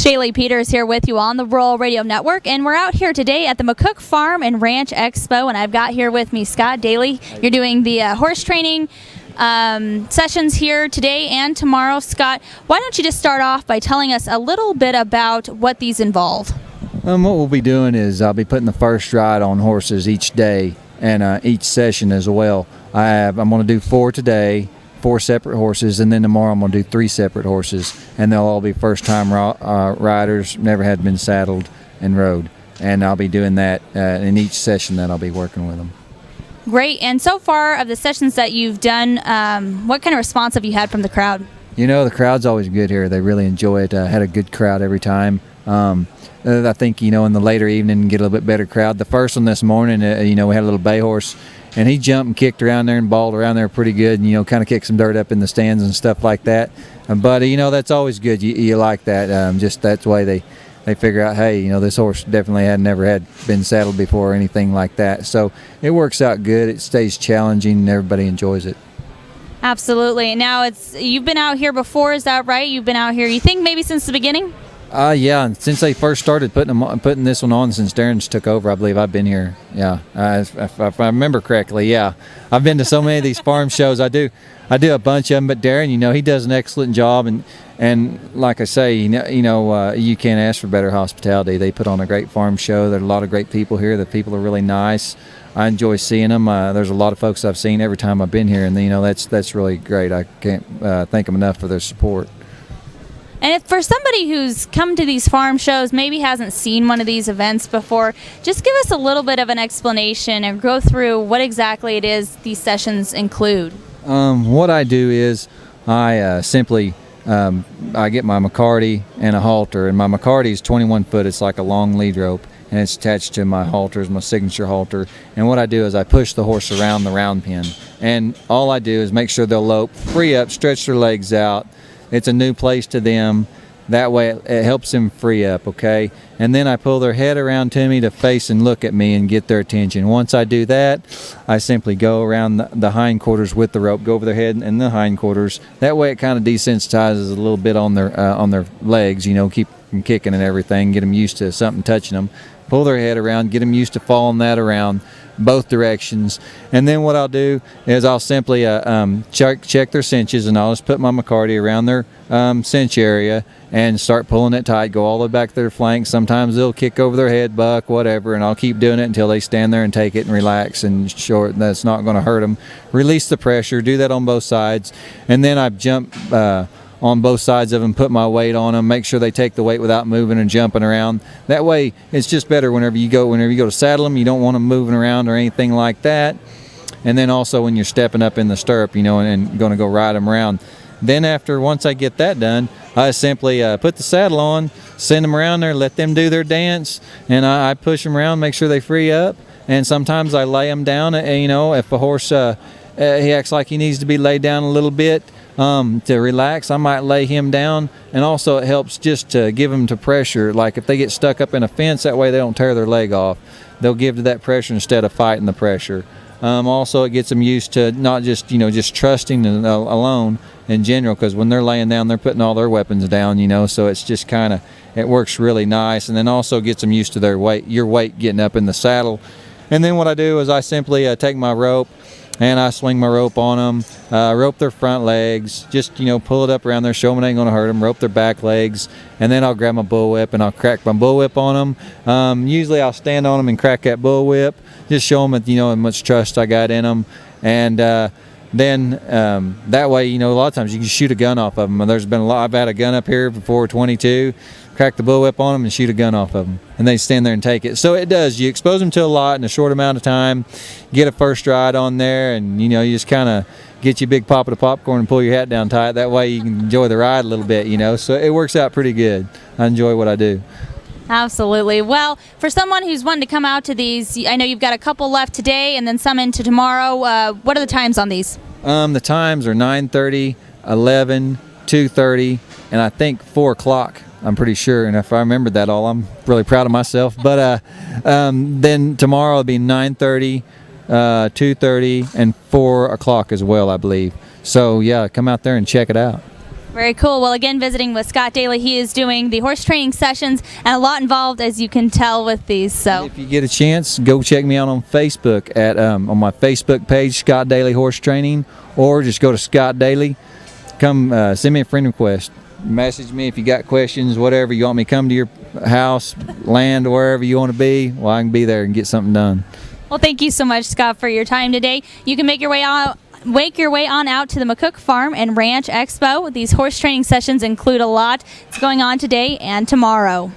Shalee Peters here with you on the Rural Radio Network, and we're out here today at the McCook Farm and Ranch Expo, and I've got here with me Scott Daly. You're doing the horse training sessions here today and tomorrow. Scott, why don't you just start off by telling us a little bit about what these involve? What we'll be doing is I'll be putting the first ride on horses each day and each session as well. I'm going to do 4 today, 4 separate horses, and then tomorrow I'm going to do 3 separate horses, and they'll all be first-time riders, never had been saddled and rode, and I'll be doing that in each session that I'll be working with them. Great. And so far of the sessions that you've done, what kind of response have you had from the crowd? You know, the crowd's always good here. They really enjoy it. I had a good crowd every time. I think, in the later evening, get a little bit better crowd. The first one this morning, we had a little bay horse, and he jumped and kicked around there and balled around there pretty good, and, kind of kicked some dirt up in the stands and stuff like that. But, that's always good. You like that. Just that's the way they figure out, hey, this horse definitely never had been saddled before or anything like that. So it works out good. It stays challenging, and everybody enjoys it. Absolutely. Now, you've been out here before, is that right? You've been out here, you think, maybe since the beginning? Yeah, and since they first started putting this one on, since Darren's took over, I believe I've been here. Yeah, if I remember correctly, yeah. I've been to so many of these farm shows. I do a bunch of them, but Darren, he does an excellent job, and like I say, you can't ask for better hospitality. They put on a great farm show. There are a lot of great people here. The people are really nice. I enjoy seeing them. There's a lot of folks I've seen every time I've been here, and that's really great. I can't thank them enough for their support. And for somebody who's come to these farm shows, maybe hasn't seen one of these events before, just give us a little bit of an explanation and go through what exactly it is these sessions include. What I do is I simply I get my McCarty and a halter, and my McCarty is 21 foot. It's like a long lead rope, and it's attached to my halters, my signature halter. And what I do is I push the horse around the round pen, and all I do is make sure they'll lope, free up, stretch their legs out. It's a new place to them. That way it helps them free up, okay? And then I pull their head around to me to face and look at me and get their attention. Once I do that, I simply go around the hindquarters with the rope, go over their head and the hindquarters. That way it kind of desensitizes a little bit on their legs, keep them kicking and everything, get them used to something touching them. Pull their head around, get them used to following that around both directions. And then what I'll do is I'll simply check their cinches, and I'll just put my McCarty around their cinch area and start pulling it tight, go all the way back to their flanks. Sometimes they'll kick over their head, buck, whatever, and I'll keep doing it until they stand there and take it and relax and show it that's not going to hurt them. Release the pressure, do that on both sides, and then I jump on both sides of them, put my weight on them, make sure they take the weight without moving and jumping around. That way it's just better whenever you go to saddle them, you don't want them moving around or anything like that. And then also when you're stepping up in the stirrup, and going to go ride them around. Then once I get that done, I simply put the saddle on, send them around there, let them do their dance, and I push them around, make sure they free up. And sometimes I lay them down, if a horse he acts like he needs to be laid down a little bit, to relax, I might lay him down. And also it helps just to give them to pressure, like if they get stuck up in a fence, that way they don't tear their leg off. They'll give to that pressure instead of fighting the pressure. Also it gets them used to not just just trusting alone in general, because when they're laying down they're putting all their weapons down, so it's just it works really nice. And then also gets them used to your weight getting up in the saddle. And then what I do is I simply take my rope and I swing my rope on them, rope their front legs, just, pull it up around there, show them it ain't going to hurt them, rope their back legs, and then I'll grab my bullwhip and I'll crack my bullwhip on them. Usually I'll stand on them and crack that bullwhip, just show them, how much trust I got in them. And then that way, a lot of times you can shoot a gun off of them. And there's been a lot, I've had a gun up here before, 22, crack the bullwhip on them and shoot a gun off of them, and they stand there and take it. So it does, you expose them to a lot in a short amount of time, get a first ride on there, and you just kind of get you a big pop of the popcorn and pull your hat down tight. That way you can enjoy the ride a little bit, so it works out pretty good. I enjoy what I do. Absolutely. Well, for someone who's wanting to come out to these, I know you've got a couple left today and then some into tomorrow. What are the times on these? The times are 9:30, 11, 2:30, and I think 4 o'clock. I'm pretty sure, and if I remembered that all, I'm really proud of myself. But then tomorrow it'll be 9:30, 2:30, and 4 o'clock as well, I believe. So yeah, come out there and check it out. Very cool. Well, again, visiting with Scott Daly, he is doing the horse training sessions and a lot involved, as you can tell, with these. So, if you get a chance, go check me out on Facebook at on my Facebook page, Scott Daly Horse Training, or just go to Scott Daly. Come send me a friend request. Message me if you got questions, whatever. You want me to come to your house, land, or wherever you want to be. Well, I can be there and get something done. well, thank you so much, Scott, for your time today. You can make your way on out to the McCook Farm and Ranch Expo. These horse training sessions include a lot. It's going on today and tomorrow.